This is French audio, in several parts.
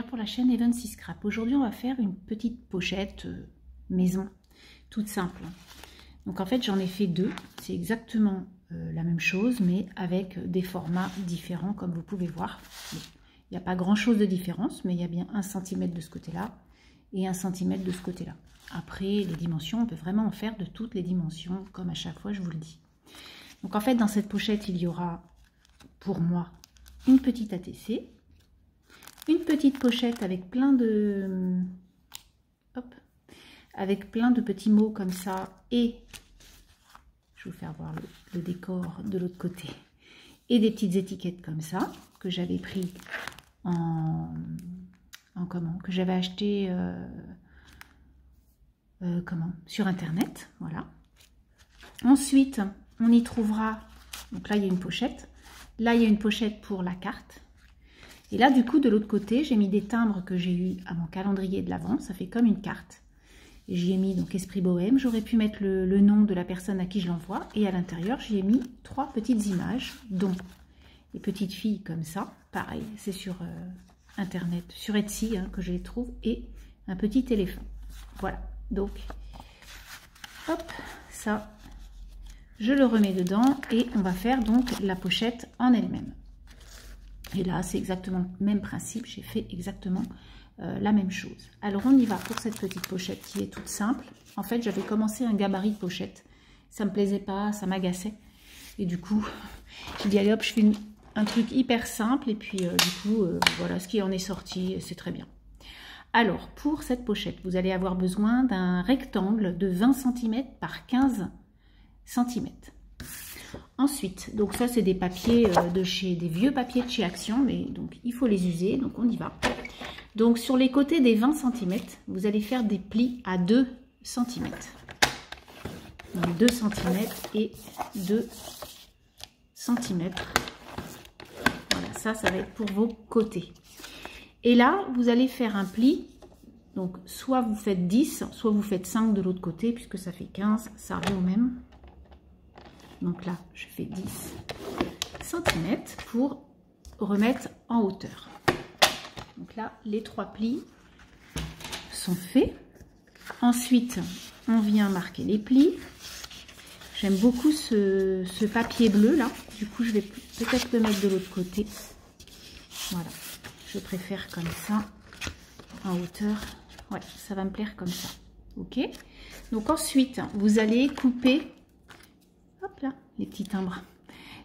pour la chaîne Evans Scrap. Aujourd'hui, on va faire une petite pochette maison, toute simple. Donc en fait, j'en ai fait deux. C'est exactement la même chose, mais avec des formats différents, comme vous pouvez voir. Bon, il n'y a pas grand-chose de différence, mais il y a bien 1 cm de ce côté-là et 1 cm de ce côté-là. Après, les dimensions, on peut vraiment en faire de toutes les dimensions, comme à chaque fois, je vous le dis. Donc en fait, dans cette pochette, il y aura, pour moi, une petite ATC, une petite pochette avec plein de... Hop, avec plein de petits mots comme ça, et je vais vous faire voir le décor de l'autre côté, et des petites étiquettes comme ça, que j'avais pris que j'avais acheté sur internet, voilà. Ensuite, on y trouvera, donc là il y a une pochette, là il y a une pochette pour la carte, et là du coup de l'autre côté j'ai mis des timbres que j'ai eu à mon calendrier de l'Avent, ça fait comme une carte. J'y ai mis donc Esprit Bohème, j'aurais pu mettre le nom de la personne à qui je l'envoie, et à l'intérieur j'y ai mis 3 petites images, dont les petites filles comme ça, pareil, c'est sur internet, sur Etsy que je les trouve, et un petit éléphant. Voilà, donc hop, ça je le remets dedans, et on va faire donc la pochette en elle-même. Et là c'est exactement le même principe, j'ai fait exactement la même chose. Alors on y va pour cette petite pochette qui est toute simple. En fait j'avais commencé un gabarit de pochette, ça me plaisait pas, ça m'agaçait, et du coup j'ai dit allez hop, je fais un truc hyper simple, et puis du coup voilà ce qui en est sorti, c'est très bien. Alors pour cette pochette vous allez avoir besoin d'un rectangle de 20 cm par 15 cm. Ensuite, donc ça c'est des papiers des vieux papiers de chez Action, mais donc il faut les user, donc on y va. Donc sur les côtés des 20 cm, vous allez faire des plis à 2 cm. Donc 2 cm et 2 cm. Voilà, ça va être pour vos côtés. Et là, vous allez faire un pli. Donc soit vous faites 10, soit vous faites 5 de l'autre côté, puisque ça fait 15, ça revient au même. Donc là, je fais 10 cm pour remettre en hauteur. Donc là, les 3 plis sont faits. Ensuite, on vient marquer les plis. J'aime beaucoup ce papier bleu là. Du coup, je vais peut-être le mettre de l'autre côté. Voilà, je préfère comme ça, en hauteur. Ouais, ça va me plaire comme ça. Ok. Donc ensuite, vous allez couper... Hop là, les petits timbres.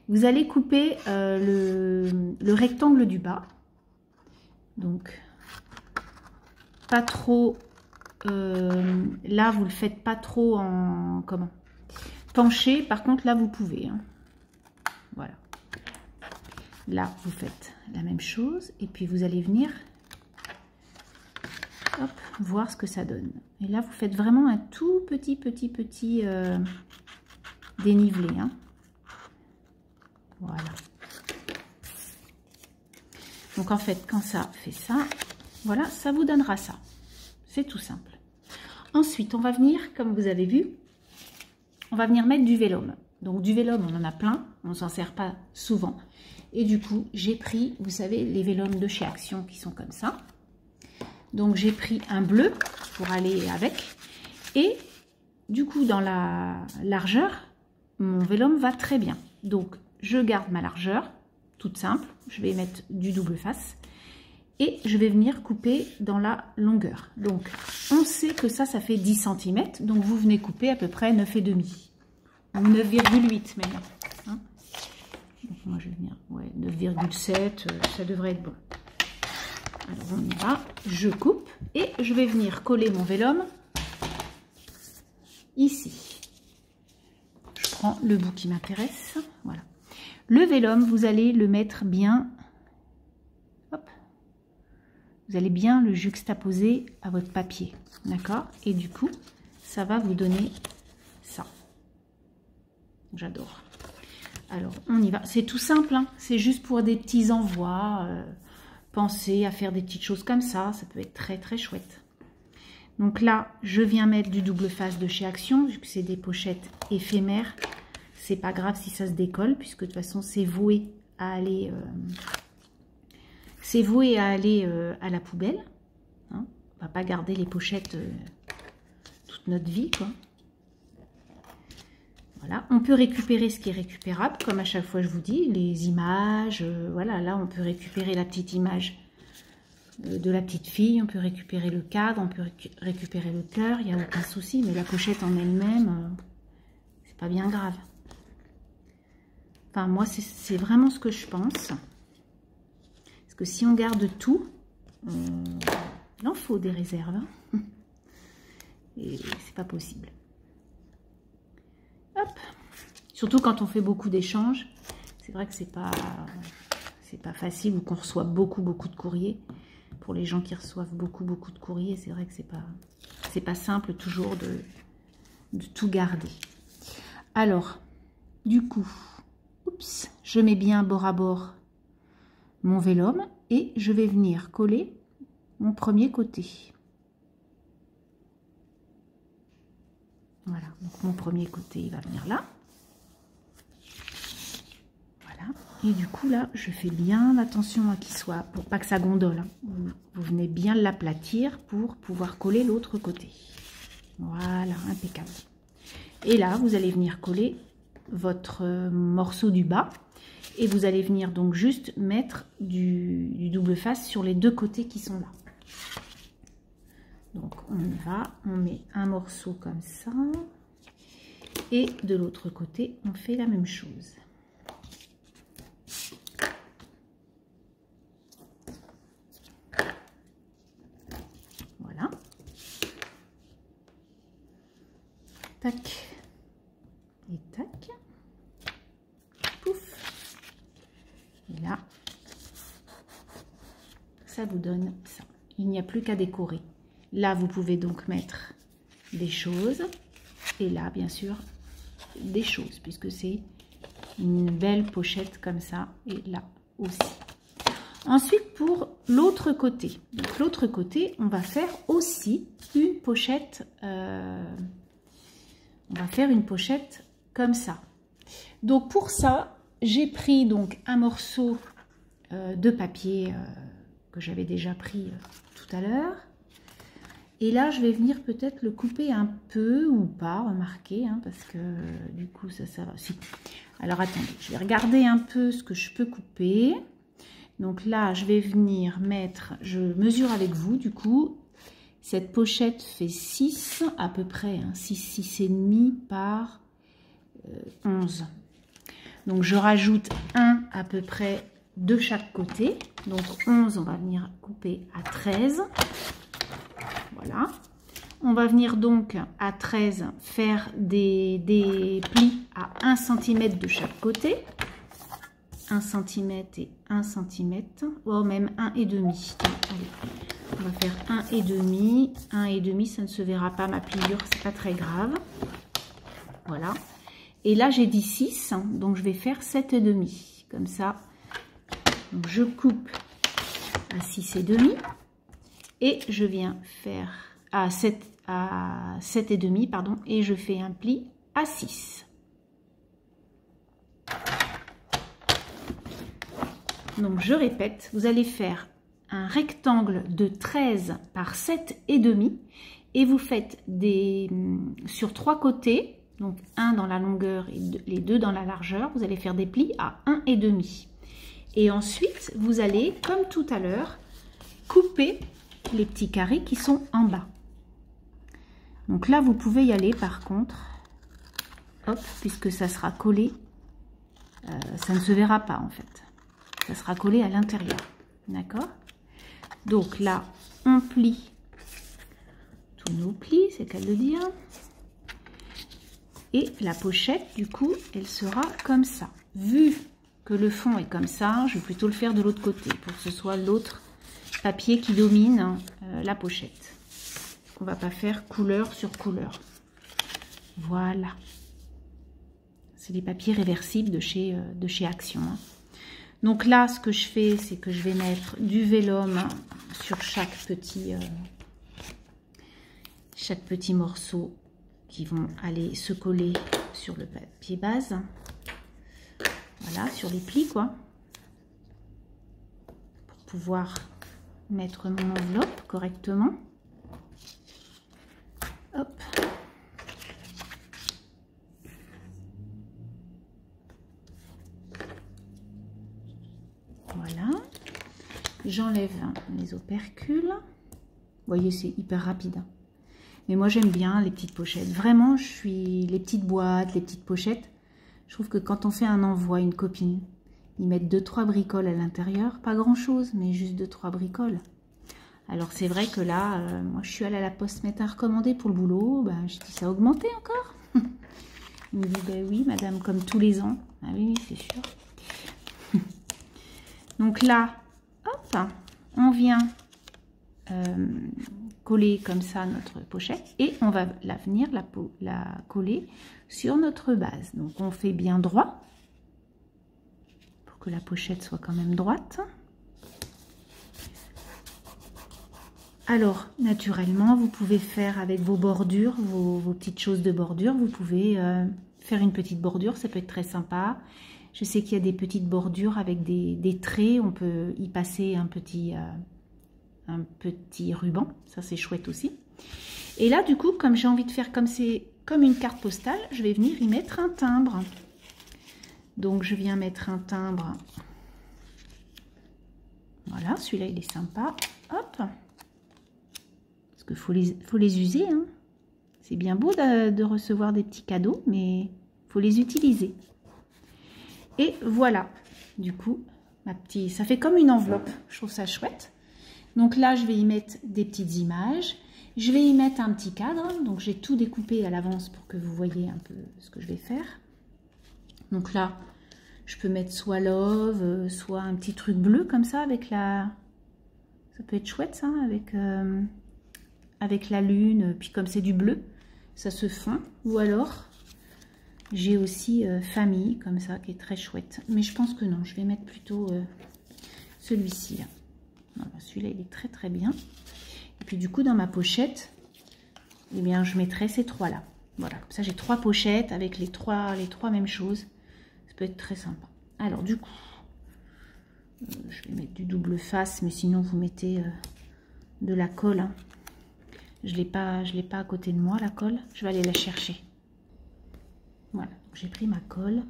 Vous allez couper le rectangle du bas. Donc, pas trop... là, vous le faites pas trop en... penché. Par contre, là, vous pouvez. Hein. Voilà. Là, vous faites la même chose. Et puis, vous allez venir... Hop, voir ce que ça donne. Et là, vous faites vraiment un tout petit dénivelé. Hein. Voilà. Donc en fait, quand ça fait ça, voilà, ça vous donnera ça. C'est tout simple. Ensuite, on va venir, comme vous avez vu, on va venir mettre du vélum. Donc du vélum, on en a plein, on ne s'en sert pas souvent. Et du coup, j'ai pris, vous savez, les vélums de chez Action qui sont comme ça. Donc j'ai pris un bleu pour aller avec. Et du coup, dans la largeur, mon vélum va très bien. Donc je garde ma largeur, toute simple. Je vais mettre du double face. Et je vais venir couper dans la longueur. Donc on sait que ça fait 10 cm. Donc vous venez couper à peu près 9,5. Ou 9,8 même. Hein, donc moi je vais venir, ouais, 9,7, ça devrait être bon. Alors on y va, je coupe et je vais venir coller mon vélum ici. Je prends le bout qui m'intéresse, voilà. Le vélum, vous allez le mettre bien, hop, vous allez bien le juxtaposer à votre papier, d'accord? Et du coup, ça va vous donner ça. J'adore. Alors on y va, c'est tout simple, hein. C'est juste pour des petits envois. Pensez à faire des petites choses comme ça peut être très chouette. Donc là, je viens mettre du double face de chez Action, vu que c'est des pochettes éphémères. C'est pas grave si ça se décolle, puisque de toute façon, c'est voué à aller c'est voué à aller à la poubelle. Hein. On va pas garder les pochettes toute notre vie, quoi. Voilà, on peut récupérer ce qui est récupérable, comme à chaque fois je vous dis, les images, voilà, là on peut récupérer la petite image de la petite fille, on peut récupérer le cadre, on peut récupérer le cœur, il n'y a aucun souci, mais la pochette en elle-même, c'est pas bien grave. Enfin, moi, c'est vraiment ce que je pense. Parce que si on garde tout, il en faut des réserves. Hein. Et c'est pas possible. Hop. Surtout quand on fait beaucoup d'échanges. C'est vrai que c'est pas facile ou qu'on reçoit beaucoup de courriers. Pour les gens qui reçoivent beaucoup de courriers, c'est vrai que c'est pas simple toujours de tout garder. Alors, du coup, oups, je mets bien bord à bord mon vélum et je vais venir coller mon premier côté. Voilà, donc mon premier côté, il va venir là. Voilà, et du coup là, je fais bien attention à qu'il soit, pour pas que ça gondole. Hein. Vous venez bien l'aplatir pour pouvoir coller l'autre côté. Voilà, impeccable. Et là, vous allez venir coller votre morceau du bas. Et vous allez venir donc juste mettre du double face sur les deux côtés qui sont là. Donc on y va, on met un morceau comme ça. Et de l'autre côté, on fait la même chose. Voilà. Tac. Et tac. Pouf. Et là, ça vous donne ça. Il n'y a plus qu'à décorer. Là, vous pouvez donc mettre des choses. Et là, bien sûr, des choses, puisque c'est une belle pochette comme ça. Et là aussi. Ensuite, pour l'autre côté. Donc, l'autre côté, on va faire aussi une pochette. On va faire une pochette comme ça. Donc, pour ça, j'ai pris donc un morceau de papier que j'avais déjà pris tout à l'heure. Et là, je vais venir peut-être le couper un peu ou pas, remarquez, hein, parce que du coup, ça va. Si. Alors, attendez, je vais regarder un peu ce que je peux couper. Donc là, je vais venir mettre, je mesure avec vous, du coup, cette pochette fait 6 à peu près, hein, 6,5 par 11. Donc, je rajoute 1 à peu près de chaque côté. Donc, 11, on va venir couper à 13. Voilà. On va venir donc à 13 faire des plis à 1 cm de chaque côté. 1 cm et 1 cm. Oh, même 1,5. Allez, on va faire 1,5. 1,5, ça ne se verra pas ma pliure, c'est pas très grave. Voilà. Et là, j'ai dit 6, donc je vais faire 7,5. Comme ça, donc je coupe à 6,5. Et je viens faire à 7,5, pardon, et je fais un pli à 6. Donc je répète, vous allez faire un rectangle de 13 par 7,5 et vous faites sur 3 côtés, donc un dans la longueur et les deux dans la largeur, vous allez faire des plis à 1,5. Et ensuite, vous allez, comme tout à l'heure, couper les petits carrés qui sont en bas. Donc là, vous pouvez y aller par contre, hop, puisque ça sera collé, ça ne se verra pas en fait. Ça sera collé à l'intérieur, d'accord? Donc là, on plie tous nos plis, c'est le cas de le dire. Et la pochette, du coup, elle sera comme ça. Vu que le fond est comme ça, je vais plutôt le faire de l'autre côté pour que ce soit l'autre papier qui domine la pochette. On va pas faire couleur sur couleur. Voilà. C'est les papiers réversibles de chez Action. Hein. Donc là, ce que je fais, c'est que je vais mettre du vélum sur chaque petit morceau qui vont aller se coller sur le papier base. Voilà, sur les plis, quoi. Pour pouvoir mettre mon enveloppe correctement. Hop. Voilà. J'enlève les opercules. Vous voyez, c'est hyper rapide. Mais moi, j'aime bien les petites pochettes. Vraiment, les petites boîtes, les petites pochettes. Je trouve que quand on fait un envoi, une copine, ils mettent 2-3 bricoles à l'intérieur. Pas grand-chose, mais juste 2-3 bricoles. Alors, c'est vrai que là, moi, je suis allée à la poste mettre un recommandé pour le boulot. Ben, je dis, ça a augmenté encore. Il me dit, ben oui, madame, comme tous les ans. Ah oui, c'est sûr. Donc là, hop, on vient coller comme ça notre pochette et on va venir la coller sur notre base. Donc on fait bien droit pour que la pochette soit quand même droite. Alors naturellement vous pouvez faire avec vos bordures, vos petites choses de bordure, vous pouvez faire une petite bordure, ça peut être très sympa. Je sais qu'il y a des petites bordures avec des traits, on peut y passer un petit ruban, ça c'est chouette aussi. Et là du coup, comme j'ai envie de faire comme une carte postale, je vais venir y mettre un timbre. Donc je viens mettre un timbre. Voilà, celui-là il est sympa. Hop. Parce qu'il faut les user. Hein. C'est bien beau de recevoir des petits cadeaux, mais il faut les utiliser. Et voilà, du coup, ça fait comme une enveloppe. Je trouve ça chouette. Donc là, je vais y mettre des petites images. Je vais y mettre un petit cadre. Donc j'ai tout découpé à l'avance pour que vous voyez un peu ce que je vais faire. Donc là, je peux mettre soit love, soit un petit truc bleu comme ça avec la... Ça peut être chouette ça, avec la lune. Puis comme c'est du bleu, ça se fond. Ou alors, j'ai aussi famille comme ça qui est très chouette. Mais je pense que non, je vais mettre plutôt celui-ci là. Voilà, celui-là il est très très bien. Et puis du coup dans ma pochette, eh bien je mettrai ces trois là. Voilà, comme ça j'ai 3 pochettes avec les trois mêmes choses. Ça peut être très sympa. Alors du coup, je vais mettre du double face, mais sinon vous mettez de la colle. Hein. Je l'ai pas à côté de moi la colle. Je vais aller la chercher. Voilà, j'ai pris ma colle.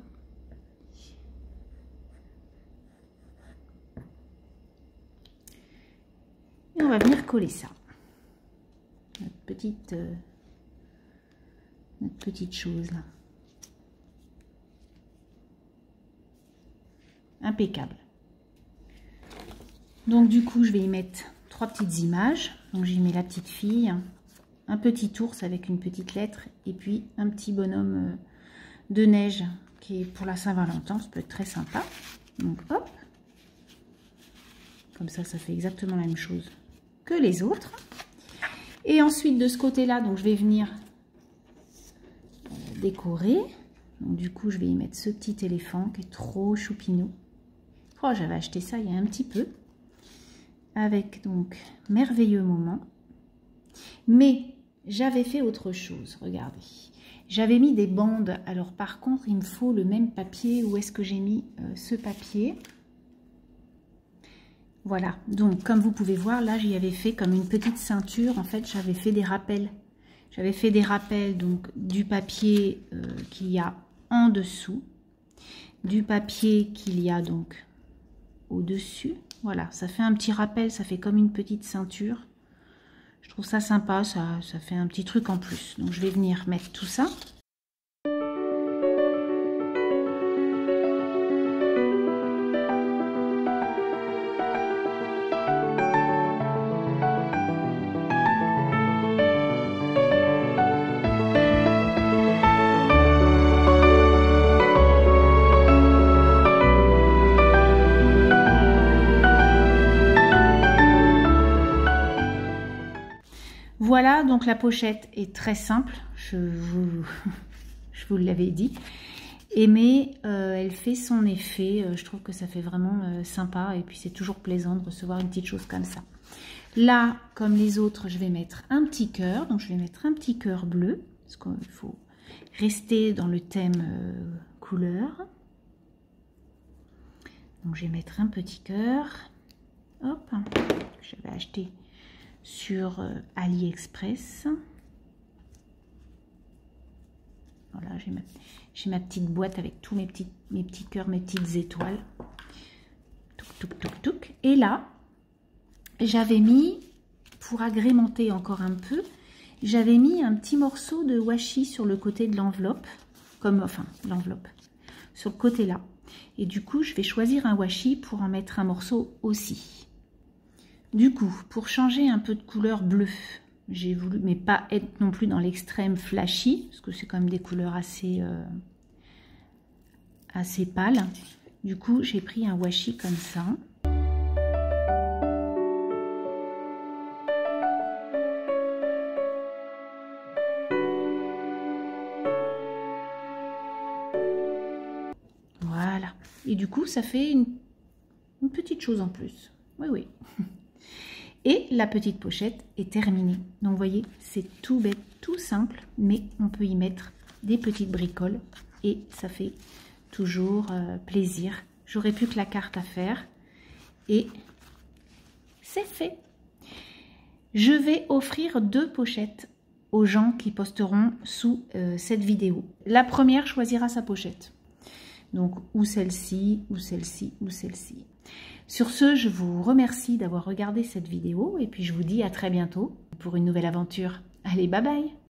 Et on va venir coller ça. Notre petite chose là. Impeccable. Donc du coup, je vais y mettre 3 petites images. Donc j'y mets la petite fille, un petit ours avec une petite lettre et puis un petit bonhomme de neige qui est pour la Saint-Valentin. Ça peut être très sympa. Donc hop. Comme ça, ça fait exactement la même chose que les autres. Et ensuite de ce côté là, donc je vais venir décorer. Donc du coup je vais y mettre ce petit éléphant qui est trop choupinou. Oh, j'avais acheté ça il y a un petit peu, avec donc merveilleux moment. Mais j'avais fait autre chose, regardez, j'avais mis des bandes. Alors par contre il me faut le même papier. Où est-ce que j'ai mis ce papier? Voilà, donc comme vous pouvez voir, là j'y avais fait comme une petite ceinture. En fait, j'avais fait des rappels. J'avais fait des rappels donc du papier qu'il y a en dessous, du papier qu'il y a donc au-dessus. Voilà, ça fait un petit rappel, ça fait comme une petite ceinture. Je trouve ça sympa, ça fait un petit truc en plus. Donc je vais venir mettre tout ça. Voilà, donc la pochette est très simple, je vous l'avais dit. Mais elle fait son effet, je trouve que ça fait vraiment sympa. Et puis c'est toujours plaisant de recevoir une petite chose comme ça. Là, comme les autres, je vais mettre un petit cœur. Donc je vais mettre un petit cœur bleu, parce qu'il faut rester dans le thème couleur. Donc je vais mettre un petit cœur. hop, que j'avais acheté sur AliExpress. Voilà, j'ai ma petite boîte avec tous mes petits cœurs, mes petites étoiles. Touc, touc, touc, touc. Et là, j'avais mis, pour agrémenter encore un peu, j'avais mis un petit morceau de washi sur le côté de l'enveloppe, enfin l'enveloppe, sur le côté là. Et du coup, je vais choisir un washi pour en mettre un morceau aussi. Du coup, pour changer un peu de couleur bleue, j'ai voulu, mais pas être non plus dans l'extrême flashy, parce que c'est quand même des couleurs assez pâles. Du coup, j'ai pris un washi comme ça. Voilà. Et du coup, ça fait une petite chose en plus. Oui, oui. Et la petite pochette est terminée. Donc, vous voyez, c'est tout bête, tout simple, mais on peut y mettre des petites bricoles et ça fait toujours plaisir. J'aurais plus que la carte à faire et c'est fait. Je vais offrir 2 pochettes aux gens qui posteront sous cette vidéo. La première choisira sa pochette. Donc, ou celle-ci, ou celle-ci, ou celle-ci. Sur ce, je vous remercie d'avoir regardé cette vidéo et puis je vous dis à très bientôt pour une nouvelle aventure. Allez, bye bye!